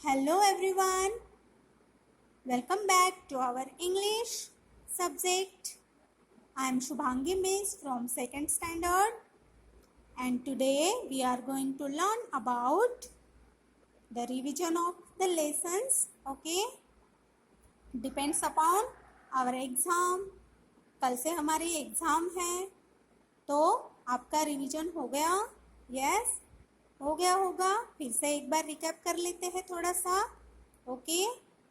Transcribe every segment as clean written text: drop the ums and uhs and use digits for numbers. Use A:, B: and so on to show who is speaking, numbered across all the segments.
A: Hello everyone, welcome back to our English subject. I am Shubhangi Miss from 2nd standard and today we are going to learn about the revision of the lessons. Okay, depends upon our exam. कल से हमारी exam है तो आपका revision हो गया? Yes हो गया होगा. फिर से एक बार रिकैप कर लेते हैं थोड़ा सा. Okay,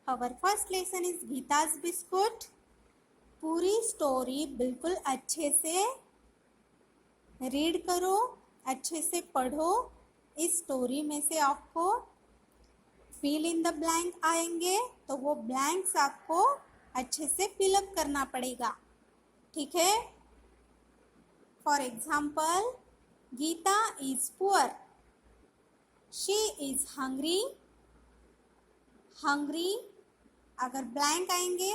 A: our first lesson is Geeta's biscuit. पूरी स्टोरी बिल्कुल अच्छे से रीड करो, अच्छे से पढ़ो. इस स्टोरी में से आपको फिल इन द ब्लैंक आएंगे तो वो ब्लैंक्स आपको अच्छे से फिलअप करना पड़ेगा. ठीक है. For example, Geeta is poor, she is hungry. Hungry अगर ब्लैंक आएंगे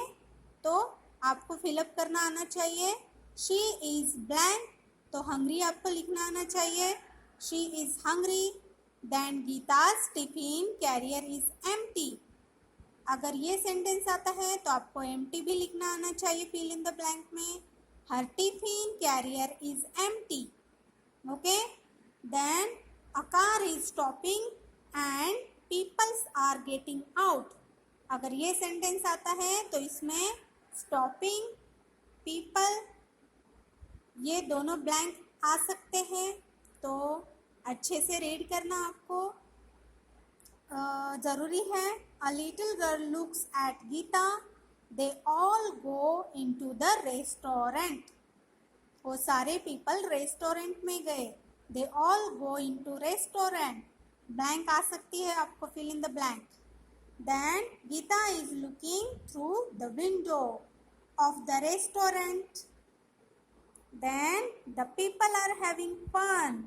A: तो आपको फिलअप करना आना चाहिए. शी इज ब्लैंक तो हंग्री आपको लिखना आना चाहिए. She is hungry. Then Geeta's tiffin carrier is empty. अगर ये सेंटेंस आता है तो आपको एम्प्टी भी लिखना आना चाहिए फिल इन द ब्लैंक में. Her tiffin carrier is empty. Okay. Then a car is stopping and peoples are getting out. अगर ये सेंटेंस आता है तो इसमें stopping, people ये दोनों ब्लैंक आ सकते हैं. तो अच्छे से रीड करना आपको ज़रूरी है. A little girl looks at Geeta. They all go into the restaurant. वो सारे पीपल रेस्टोरेंट में गए. They all go into restaurant. Blank आ सकती है आपको fill in the blank. Then Geeta is looking through the window of the restaurant. Then the people are having fun.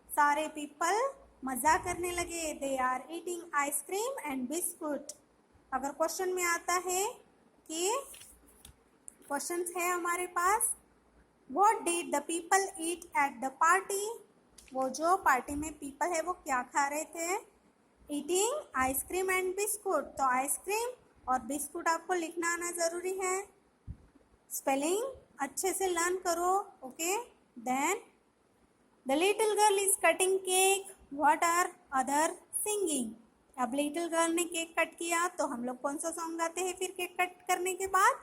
A: सारे people मज़ा करने लगे. They are eating ice cream and biscuit. अगर question में आता है कि क्वेश्चंस है हमारे पास, What did the people eat at the party? वो जो पार्टी में पीपल है वो क्या खा रहे थे? Eating ice cream and biscuit. तो आइसक्रीम और बिस्कुट आपको लिखना आना ज़रूरी है. स्पेलिंग अच्छे से लर्न करो. Okay. Then the little girl is cutting cake. What are other singing. अब लिटिल गर्ल ने केक कट किया तो हम लोग कौन सा सॉन्ग गाते हैं फिर केक कट करने के बाद?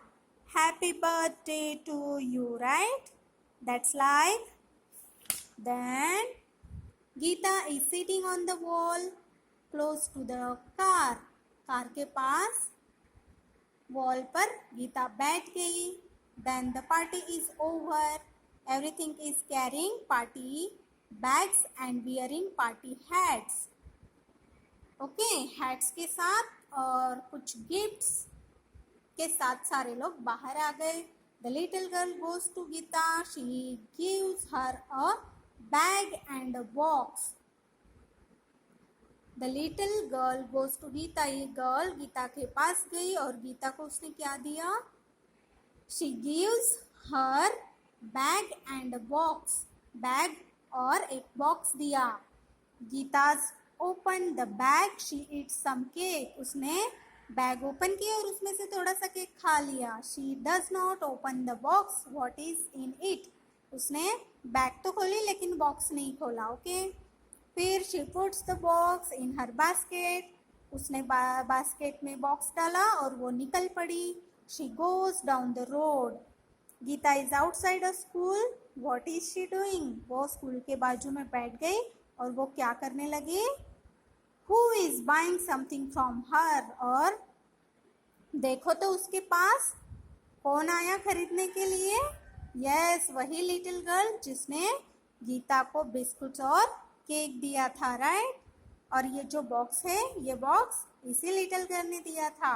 A: Happy birthday to you, right? That's like. Then Geeta is sitting on the wall close to the car. Car के पास वॉल पर गीता बैठ गई. Then the party is over. Everything is carrying party bags and wearing party hats. Okay, hats के साथ और कुछ gifts के साथ सारे लोग बाहर आ गए. The little girl goes to Geeta. She gives her a bag and a box. The little girl goes to Geeta. ये गर्ल गीता के पास गई और गीता को उसने क्या दिया? She gives her bag and a box. Bag और एक बॉक्स दिया. गीता's opened the bag. She eats some cake. उसने बैग ओपन किया और उसमें से थोड़ा सा केक खा लिया. She does not open the box. What is in it? उसने बैग तो खोली लेकिन बॉक्स नहीं खोला. ओके. फिर she puts the box in her basket. उसने बास्केट में बॉक्स डाला और वो निकल पड़ी. She goes down the road. Geeta is outside a school. What is she doing. वो स्कूल के बाजू में बैठ गई और वो क्या करने लगी? Who is buying something from her. और देखो तो उसके पास कौन आया खरीदने के लिए? यस, वही लिटिल गर्ल जिसने गीता को बिस्कुट और केक दिया था, राइट? और ये जो बॉक्स है ये बॉक्स इसी लिटिल गर्ल ने दिया था.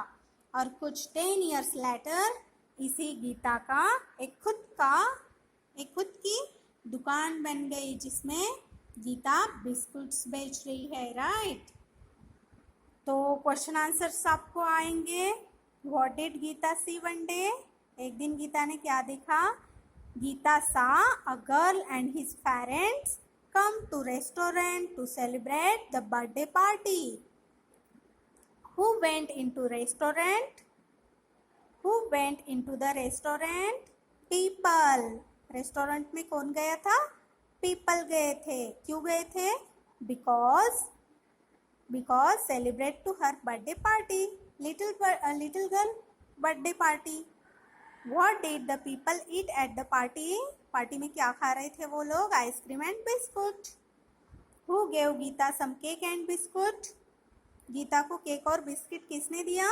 A: और कुछ 10 years लेटर इसी गीता का एक खुद की दुकान बन गई जिसमें गीता बिस्कुट्स बेच रही है, राइट? तो क्वेश्चन आंसर्स आपको आएंगे. What did Geeta see one day. एक दिन गीता ने क्या देखा? Geeta saw a girl and his parents come to restaurant to celebrate the birthday party. Who went into restaurant? Who went into the restaurant? People. Restaurant में कौन गया था? People गए थे. क्यों गए थे? Because celebrate to her birthday party. Little girl birthday party. What did the people eat at the party? पार्टी में क्या खा रहे थे वो लोग? Ice cream and biscuit. Who gave Geeta some cake and biscuit? Geeta को केक और बिस्किट किसने दिया?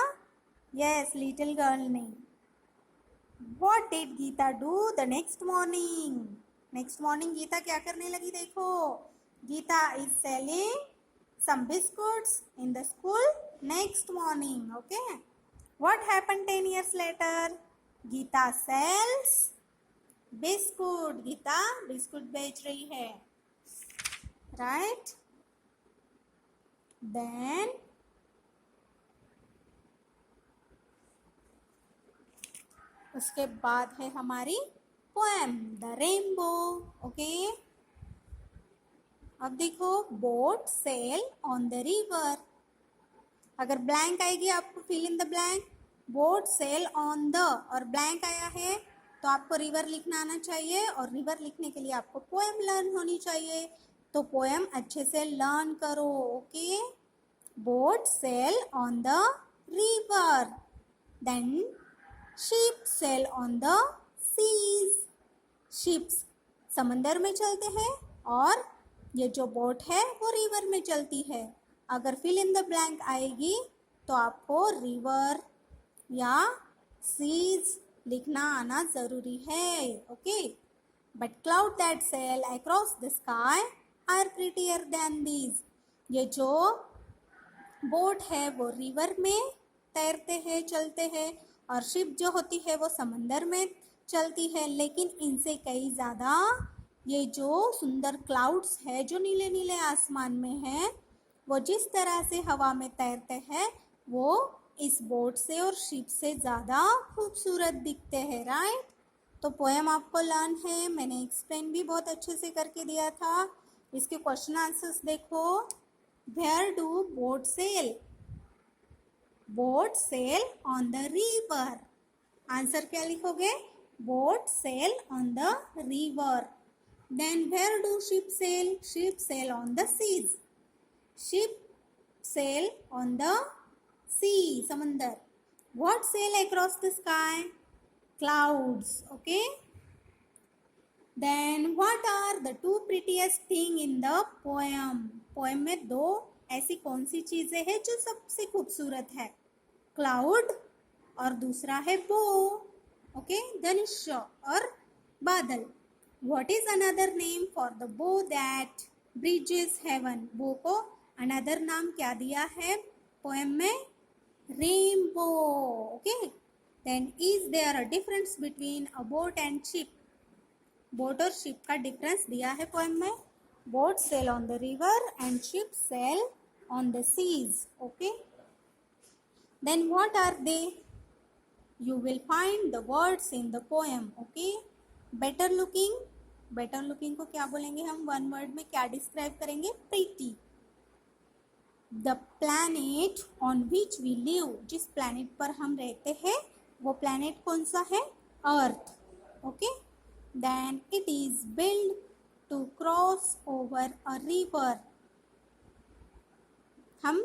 A: Yes, little girl ने. What did Gita do the next morning? Next morning Gita क्या करने लगी? देखो, Gita is selling some biscuits in the school next morning. Okay. What happened 10 years later? Geeta sells biscuit. Geeta biscuit बेच रही है. Right? Then उसके बाद है हमारी पोएम द रेनबो. ओके, अब देखो, boat sail on the river. अगर ब्लैंक आएगी आपको fill in the blank. Boat sail on the और ब्लैंक आया है तो आपको रिवर लिखना आना चाहिए, और रिवर लिखने के लिए आपको पोएम लर्न होनी चाहिए. तो पोएम अच्छे से लर्न करो. Okay, boat sail on the river. Then ship sail on the seas. Ships समंदर में चलते हैं और ये जो बोट है वो रिवर में चलती है. अगर फिल इन द ब्लैंक आएगी तो आपको रिवर या सीज लिखना आना ज़रूरी है. Okay, but cloud that sail across the sky are prettier than these. ये जो बोट है वो रिवर में तैरते हैं, चलते हैं, और शिप जो होती है वो समंदर में चलती है. लेकिन इनसे कई ज़्यादा ये जो सुंदर क्लाउड्स है जो नीले नीले आसमान में है, वो जिस तरह से हवा में तैरते हैं वो इस बोट से और शिप से ज़्यादा खूबसूरत दिखते हैं. राइट? तो पोएम आपको लर्न है. मैंने एक्सप्लेन भी बहुत अच्छे से करके दिया था. इसके क्वेश्चन आंसर्स देखो. Where do boat sail? Boat sail on the river. Answer क्या लिखोगे? Boat sail on the river. Then where do ship sail? Ship sail on the seas. Ship sail on the sea, समंदर. What sail across the sky? Clouds. Okay. Then what are the two prettiest thing in the poem? Poem में दो ऐसी कौन सी चीजें हैं जो सबसे खूबसूरत है? क्लाउड और दूसरा है बो. ओके, धनुष और बादल. What is another name for the bow that bridges heaven? बो को another नाम क्या दिया है पोएम में? Rainbow. Okay, then is there a difference between a boat and ship? Boat और शिप का डिफरेंस दिया है पोएम में. Boat sail on the river and ship sail on the seas. Okay, then what are they? You will find the words in the poem. Okay, better looking. Better looking को क्या बोलेंगे हम? One word में क्या describe करेंगे? Pretty. The planet on which we live. जिस planet पर हम रहते हैं वो प्लैनेट कौन सा है? Earth. Okay, then it is build to cross over a river. हम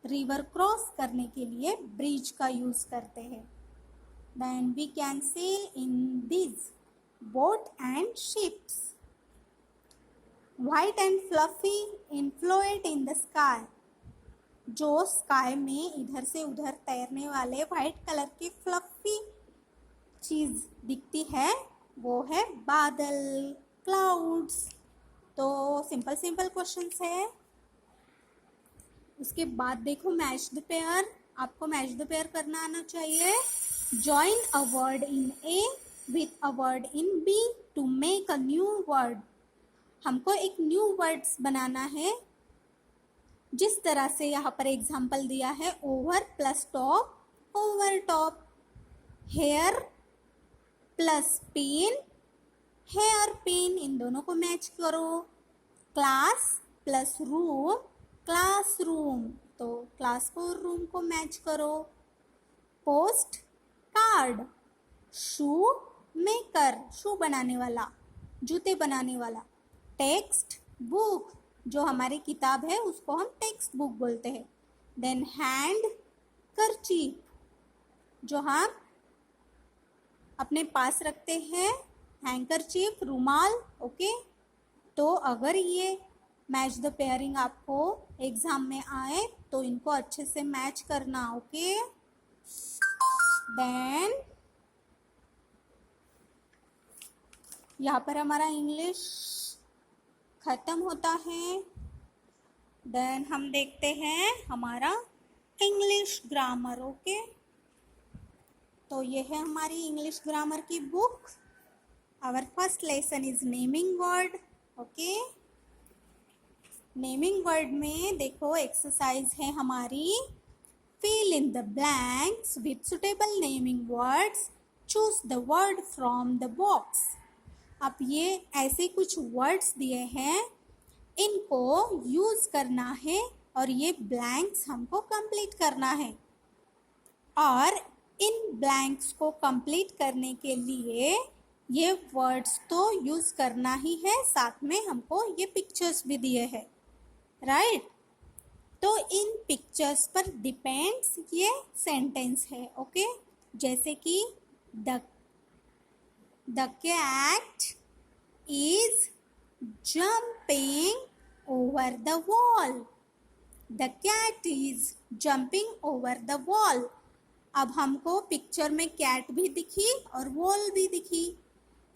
A: रिवर क्रॉस करने के लिए ब्रिज का यूज करते हैं. Then we can sail in this boat and ships. White and fluffy infloat in the sky. जो sky में इधर से उधर तैरने वाले वाइट कलर की फ्लफी चीज दिखती है वो है बादल, क्लाउड्स. तो सिंपल सिंपल क्वेश्चंस है. उसके बाद देखो मैच द पेयर. आपको मैच द पेयर करना आना चाहिए. Join a word in A with a word in B to make a new word. हमको एक न्यू वर्ड्स बनाना है. जिस तरह से यहाँ पर एग्जाम्पल दिया है, over plus top, over top. Hair plus pen, hair pen. इन दोनों को मैच करो. Class plus room, classroom. तो क्लास 4 रूम को मैच करो। Post card, shoe maker, shoe बनाने वाला, जूते बनाने वाला। टेक्स्ट बुक, जो हमारी किताब है उसको हम टेक्स्ट बुक बोलते हैं। देन हैंड करचीफ, जो हम अपने पास रखते हैं, हैंकरचीफ, रुमाल। ओके, तो अगर ये मैच द पेयरिंग आपको एग्जाम में आए तो इनको अच्छे से मैच करना। ओके, देन यहाँ पर हमारा इंग्लिश खत्म होता है। देन हम देखते हैं हमारा इंग्लिश ग्रामर। ओके, तो ये है हमारी इंग्लिश ग्रामर की book. Our first lesson is naming word. Okay, naming word में देखो एक्सरसाइज है हमारी, fill in the blanks with suitable naming words, choose the word from the box। अब ये ऐसे कुछ वर्ड्स दिए हैं, इनको यूज करना है और ये ब्लैंक्स हमको कंप्लीट करना है। और इन ब्लैंक्स को कंप्लीट करने के लिए ये वर्ड्स तो यूज करना ही है, साथ में हमको ये पिक्चर्स भी दिए हैं, राइट। तो इन पिक्चर्स पर डिपेंड्स ये सेंटेंस है। ओके, जैसे कि the cat is jumping over the wall. The cat is jumping over the wall. अब हमको पिक्चर में कैट भी दिखी और वॉल भी दिखी,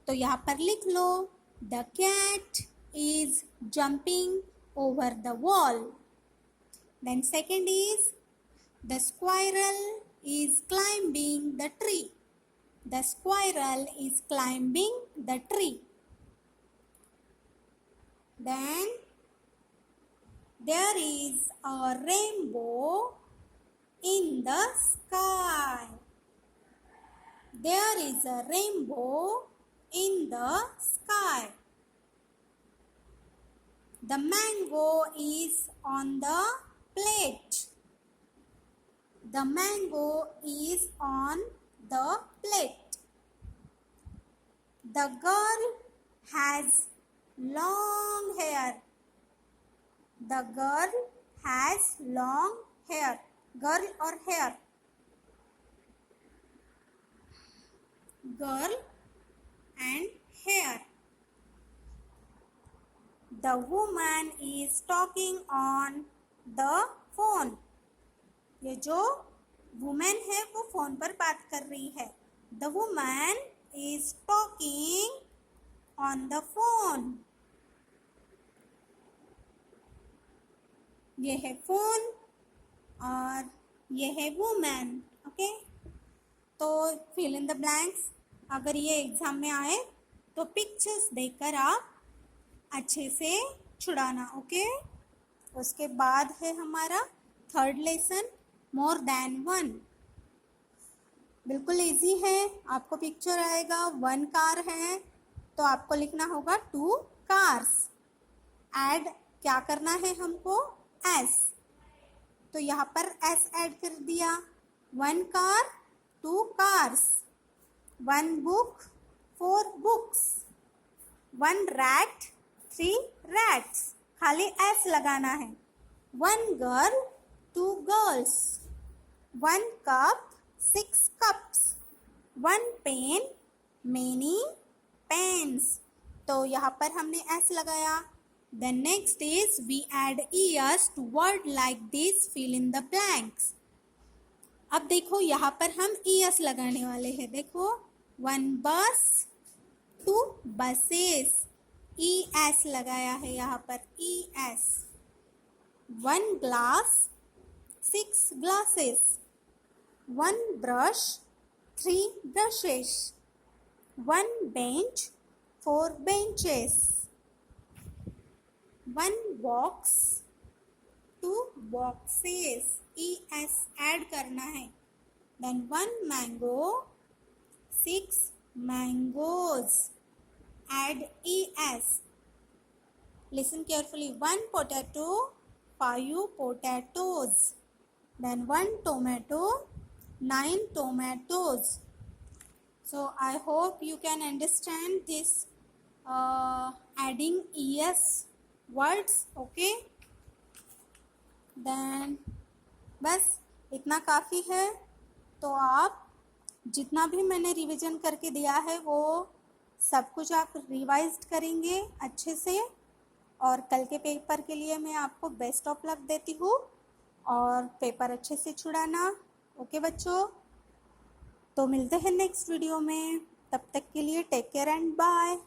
A: तो यहाँ पर लिख लो the cat is jumping over the wall. Then second is the squirrel is climbing the tree. The squirrel is climbing the tree. Then there is a rainbow in the sky. There is a rainbow in the sky. The mango is on the plate. The mango is on the plate. The girl has long hair. The girl has long hair. Girl or hair? Girl and hair. The woman is talking on the phone. ये जो women है वो phone पर बात कर रही है। The woman is talking on the phone. ये है फोन और ये है वुमेन। ओके, तो फिल इन द ब्लैंक्स। अगर ये एग्जाम में आए तो पिक्चर्स देखकर आप अच्छे से छुड़ाना। ओके, उसके बाद है हमारा third lesson, more than one. बिल्कुल इजी है, आपको पिक्चर आएगा, वन कार है तो आपको लिखना होगा टू कार्स। ऐड क्या करना है हमको, एस, तो यहाँ पर एस ऐड कर दिया। One car, two cars. One book, four books. One rat, three rats, खाली एस लगाना है। One girl, two girls. One cup, six cups. One pen, many pens. तो यहाँ पर हमने एस लगाया। Then next is we add years to word like this, fill in the blanks. अब देखो यहाँ पर हम ईयर्स लगाने वाले हैं। देखो, वन बस, टू बसेस, ई एस लगाया है यहाँ पर, E S. One glass, six glasses. One brush, three brushes. One bench, four benches. One box, two boxes, E S add करना है। Then one mango, six mangoes, add es. Listen carefully. One potato, five potatoes. then 1 tomato, 9 tomatoes. So I hope you can understand this adding es words. Okay, then बस इतना काफ़ी है। तो आप जितना भी मैंने रिवीजन करके दिया है वो सब कुछ आप रिवाइज करेंगे अच्छे से, और कल के पेपर के लिए मैं आपको बेस्ट ऑफ लक देती हूँ, और पेपर अच्छे से छुड़ाना। ओके बच्चों, तो मिलते हैं नेक्स्ट वीडियो में, तब तक के लिए टेक केयर एंड बाय।